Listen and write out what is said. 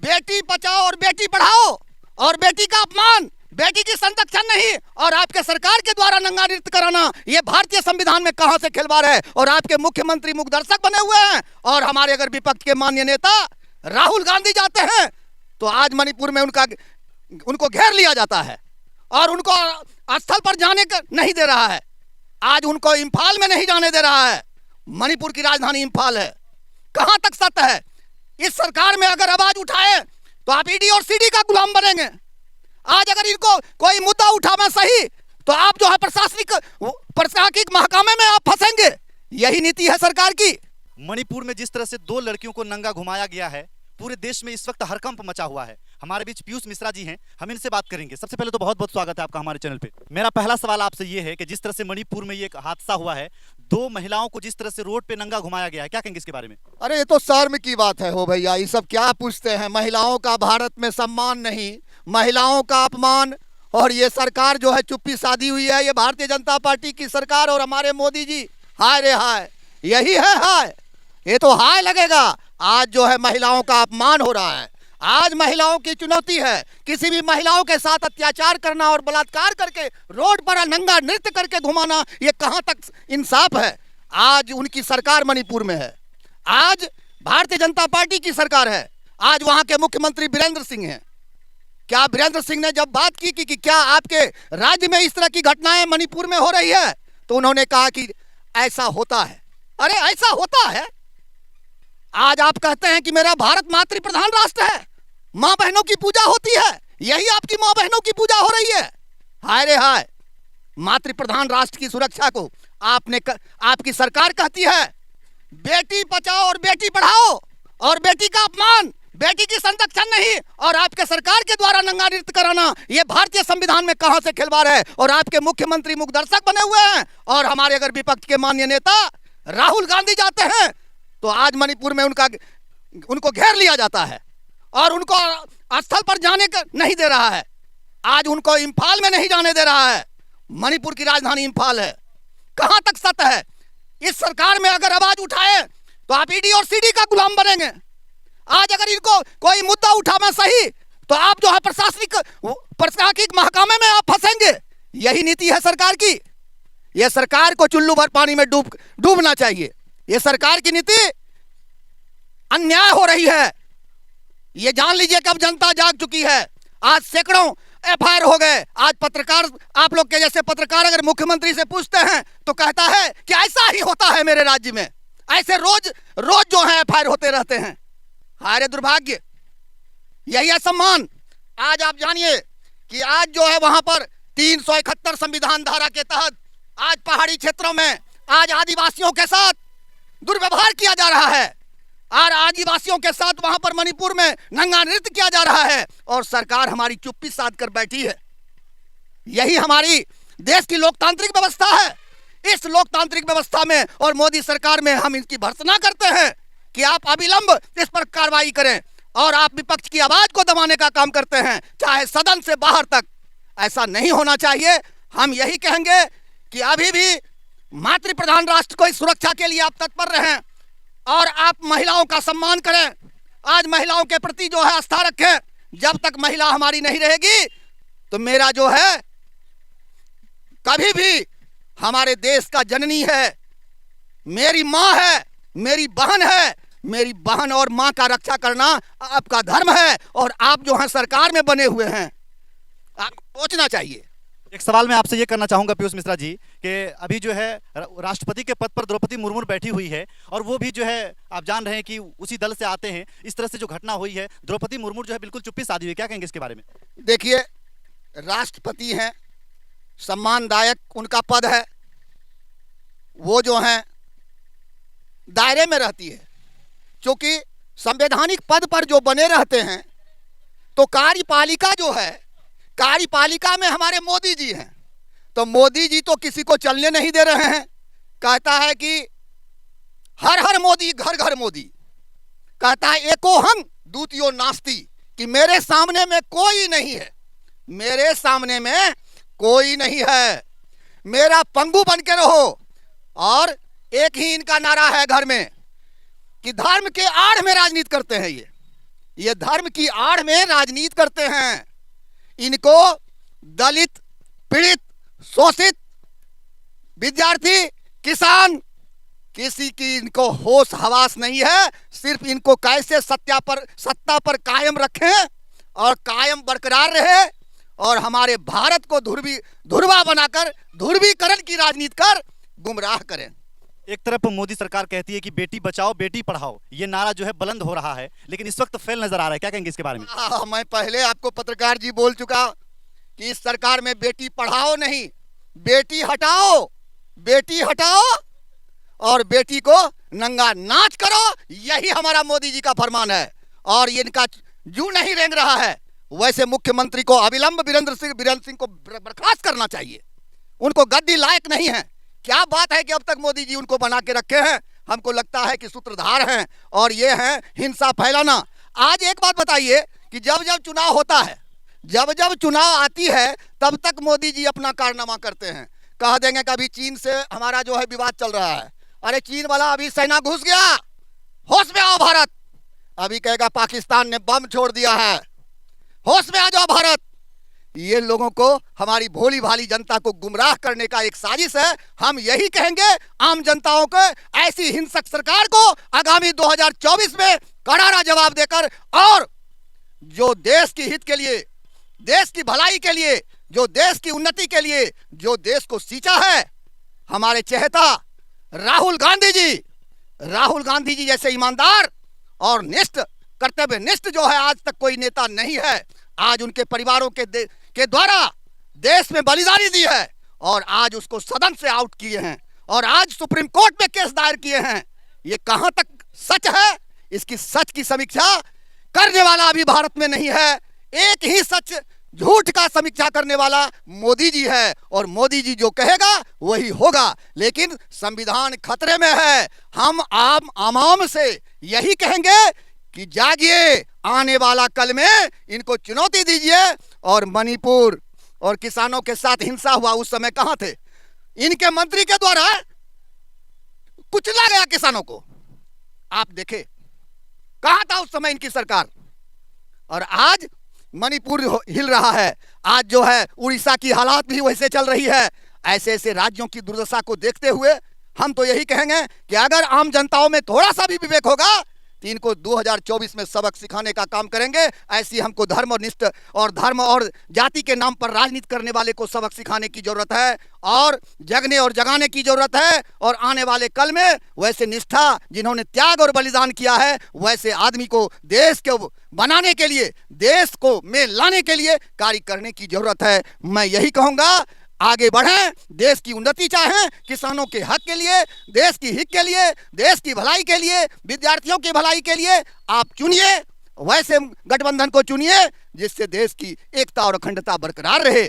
बेटी बचाओ और बेटी पढ़ाओ और बेटी का अपमान, बेटी की संरक्षण नहीं, और आपके सरकार के द्वारा नंगा नृत्य कराना, ये भारतीय संविधान में कहां से खिलवाड़ है। और आपके मुख्यमंत्री मुखदर्शक बने हुए हैं, और हमारे अगर विपक्ष के माननीय नेता राहुल गांधी जाते हैं तो आज मणिपुर में उनको घेर लिया जाता है और उनको स्थल पर जाने का नहीं दे रहा है। आज उनको इंफाल में नहीं जाने दे रहा है। मणिपुर की राजधानी इंफाल है। कहां तक सत्य है? इस सरकार में अगर आवाज उठाए तो आप ईडी और सीडी का गुलाम बनेंगे। आज अगर इनको कोई मुद्दा उठाना सही तो आप जो है प्रशासनिक महकमे में आप फंसेंगे। यही नीति है सरकार की। मणिपुर में जिस तरह से 2 लड़कियों को नंगा घुमाया गया है, पूरे देश में इस वक्त हड़कंप मचा हुआ है। हमारे बीच पीयूष मिश्रा जी हैं, हम इनसे बात करेंगे। सबसे पहले तो बहुत बहुत स्वागत है आपका हमारे चैनल पे। मेरा पहला सवाल आपसे ये है कि जिस तरह से मणिपुर में ये एक हादसा हुआ है, 2 महिलाओं को जिस तरह से रोड पे नंगा घुमाया गया है, क्या कहेंगे इसके बारे में? अरे ये तो शर्म की बात है हो भैया, ये सब क्या पूछते हैं? महिलाओं का भारत में सम्मान नहीं, महिलाओं का अपमान। और ये सरकार जो है चुप्पी साधी हुई है, ये भारतीय जनता पार्टी की सरकार और हमारे मोदी जी। हाय रे हाय, यही है हाय। ये तो हाय लगेगा। आज जो है महिलाओं का अपमान हो रहा है। आज महिलाओं की चुनौती है। किसी भी महिलाओं के साथ अत्याचार करना और बलात्कार करके रोड पर नंगा नृत्य करके घुमाना, ये कहां तक इंसाफ है? आज उनकी सरकार मणिपुर में है। आज भारतीय जनता पार्टी की सरकार है। आज वहां के मुख्यमंत्री बीरेंद्र सिंह हैं। क्या बीरेंद्र सिंह ने जब बात की कि क्या आपके राज्य में इस तरह की घटनाएं मणिपुर में हो रही है, तो उन्होंने कहा कि ऐसा होता है। अरे ऐसा होता है? आज आप कहते हैं कि मेरा भारत मातृ प्रधान राष्ट्र है, मां बहनों की पूजा होती है, यही आपकी मां बहनों की पूजा हो रही है। हाय रे हाय, मातृ प्रधान राष्ट्र की सुरक्षा को आपकी सरकार कहती है बेटी बचाओ और बेटी पढ़ाओ और बेटी का अपमान, बेटी की संरक्षण नहीं, और आपके सरकार के द्वारा नंगा नृत्य कराना, ये भारतीय संविधान में कहां से खिलवाड़ है। और आपके मुख्यमंत्री मुखदर्शक बने हुए हैं, और हमारे अगर विपक्ष के माननीय नेता राहुल गांधी जाते हैं तो आज मणिपुर में उनको घेर लिया जाता है और उनको स्थल पर जाने का नहीं दे रहा है। आज उनको इंफाल में नहीं जाने दे रहा है। मणिपुर की राजधानी इंफाल है। कहां तक सत्य है? इस सरकार में अगर आवाज उठाए तो आप ईडी और सीडी का गुलाम बनेंगे। आज अगर इनको कोई मुद्दा उठाना सही तो आप जो है प्रशासनिक महकमे में आप फंसेंगे। यही नीति है सरकार की। यह सरकार को चुल्लू भर पानी में डूबना चाहिए। यह सरकार की नीति अन्याय हो रही है। ये जान लीजिए कब जनता जाग चुकी है। आज सैकड़ों एफआईआर हो गए। आज पत्रकार, आप लोग के जैसे पत्रकार अगर मुख्यमंत्री से पूछते हैं तो कहता है कि ऐसा ही होता है मेरे राज्य में, ऐसे रोज रोज जो है एफआईआर होते रहते हैं। हाय दुर्भाग्य, यही असम्मान। आज आप जानिए कि आज जो है वहां पर 371 संविधान धारा के तहत आज पहाड़ी क्षेत्रों में आज आदिवासियों के साथ दुर्व्यवहार किया जा रहा है और आदिवासियों के साथ वहां पर मणिपुर में नंगा नृत्य किया जा रहा है, और सरकार हमारी चुप्पी साध कर बैठी है। यही हमारी देश की लोकतांत्रिक व्यवस्था है। इस लोकतांत्रिक व्यवस्था में और मोदी सरकार में हम इनकी भर्त्सना करते हैं कि आप अविलंब इस पर कार्रवाई करें, और आप विपक्ष की आवाज को दबाने का काम करते हैं, चाहे सदन से बाहर तक। ऐसा नहीं होना चाहिए। हम यही कहेंगे कि अभी भी मातृ प्रधान राष्ट्र को इस सुरक्षा के लिए आप तत्पर रहें और आप महिलाओं का सम्मान करें। आज महिलाओं के प्रति जो है आस्था रखें। जब तक महिला हमारी नहीं रहेगी तो मेरा जो है कभी भी हमारे देश का जननी है, मेरी मां है, मेरी बहन है। मेरी बहन और मां का रक्षा करना आपका धर्म है, और आप जो है सरकार में बने हुए हैं, आपको सोचना चाहिए। एक सवाल मैं आपसे ये करना चाहूंगा पीयूष मिश्रा जी कि अभी जो है राष्ट्रपति के पद पर द्रौपदी मुर्मू बैठी हुई है, और वो भी जो है आप जान रहे हैं कि उसी दल से आते हैं। इस तरह से जो घटना हुई है, द्रौपदी मुर्मू जो है बिल्कुल चुप्पी साधी हुई, क्या कहेंगे इसके बारे में? देखिए, राष्ट्रपति हैं, सम्मानदायक उनका पद है, वो जो है दायरे में रहती है। क्योंकि संवैधानिक पद पर जो बने रहते हैं तो कार्यपालिका जो है, कार्यपालिका में हमारे मोदी जी हैं, तो मोदी जी तो किसी को चलने नहीं दे रहे हैं। कहता है कि हर हर मोदी घर घर मोदी। कहता है एकोहम द्वितीयो नास्ति, कि मेरे सामने में कोई नहीं है, मेरे सामने में कोई नहीं है, मेरा पंगु बन के रहो। और एक ही इनका नारा है घर में कि धर्म के आड़ में राजनीति करते हैं ये। ये धर्म की आड़ में राजनीति करते हैं। इनको दलित, पीड़ित, शोषित, विद्यार्थी, किसान, किसी की इनको होश हवास नहीं है। सिर्फ इनको कैसे सत्ता पर कायम रखें और कायम बरकरार रहे और हमारे भारत को ध्रुवा बनाकर ध्रुवीकरण की राजनीति कर गुमराह करें। एक तरफ मोदी सरकार कहती है कि बेटी बचाओ बेटी पढ़ाओ, ये नारा जो है बुलंद हो रहा है, लेकिन इस वक्त फेल नजर आ रहा है। क्या कहेंगे इसके बारे में? मैं पहले आपको पत्रकार जी बोल चुका कि इस सरकार में बेटी पढ़ाओ नहीं, बेटी हटाओ, बेटी हटाओ और बेटी को नंगा नाच करो, यही हमारा मोदी जी का फरमान है। और ये इनका जू नहीं रेंग रहा है। वैसे मुख्यमंत्री को अविलंब बीरेंद्र सिंह को बर्खास्त करना चाहिए। उनको गद्दी लायक नहीं है। क्या बात है कि अब तक मोदी जी उनको बना के रखे हैं। हमको लगता है कि सूत्रधार हैं और ये हैं हिंसा फैलाना। आज एक बात बताइए कि जब जब चुनाव होता है, जब जब चुनाव आती है, तब तक मोदी जी अपना कारनामा करते हैं। कह देंगे कि अभी चीन से हमारा जो है विवाद चल रहा है, अरे चीन वाला अभी सेना घुस गया, होश में आओ भारत। अभी कहेगा पाकिस्तान ने बम छोड़ दिया है, होश में आ जाओ भारत। ये लोगों को, हमारी भोली भाली जनता को गुमराह करने का एक साजिश है। हम यही कहेंगे आम जनताओं को, ऐसी हिंसक सरकार को आगामी 2024 में करारा जवाब देकर, और जो देश की हित के लिए, देश की भलाई के लिए, जो देश की उन्नति के लिए, जो देश को सींचा है, हमारे चहेता राहुल गांधी जी जैसे ईमानदार और निष्ठ, कर्तव्यनिष्ठ जो है, आज तक कोई नेता नहीं है। आज उनके परिवारों के द्वारा देश में बलिदानी दी है और आज उसको सदन से आउट किए हैं और आज सुप्रीम कोर्ट में केस दायर किए हैं। ये कहां तक सच है, इसकी सच की समीक्षा करने वाला अभी भारत में नहीं है। एक ही सच झूठ का समीक्षा करने वाला मोदी जी है और मोदी जी जो कहेगा वही होगा। लेकिन संविधान खतरे में है। हम आवाम से यही कहेंगे कि जागिए, आने वाला कल में इनको चुनौती दीजिए। और मणिपुर और किसानों के साथ हिंसा हुआ, उस समय कहां थे? इनके मंत्री के द्वारा कुचला गया किसानों को। आप देखें कहां था उस समय इनकी सरकार। और आज मणिपुर हिल रहा है। आज जो है उड़ीसा की हालात भी वैसे चल रही है। ऐसे ऐसे राज्यों की दुर्दशा को देखते हुए हम तो यही कहेंगे कि अगर आम जनताओं में थोड़ा सा भी विवेक होगा तो इनको 2024 में सबक सिखाने का काम करेंगे। ऐसी हमको धर्म और जाति के नाम पर राजनीति करने वाले को सबक सिखाने की जरूरत है और जगने और जगाने की जरूरत है। और आने वाले कल में वैसे निष्ठा, जिन्होंने त्याग और बलिदान किया है, वैसे आदमी को देश को बनाने के लिए, देश को में लाने के लिए कार्य करने की जरूरत है। मैं यही कहूंगा, आगे बढ़ें, देश की उन्नति चाहें, किसानों के हक के लिए, देश की हित के लिए, देश की भलाई के लिए, विद्यार्थियों की भलाई के लिए आप चुनिए, वैसे गठबंधन को चुनिए जिससे देश की एकता और अखंडता बरकरार रहे।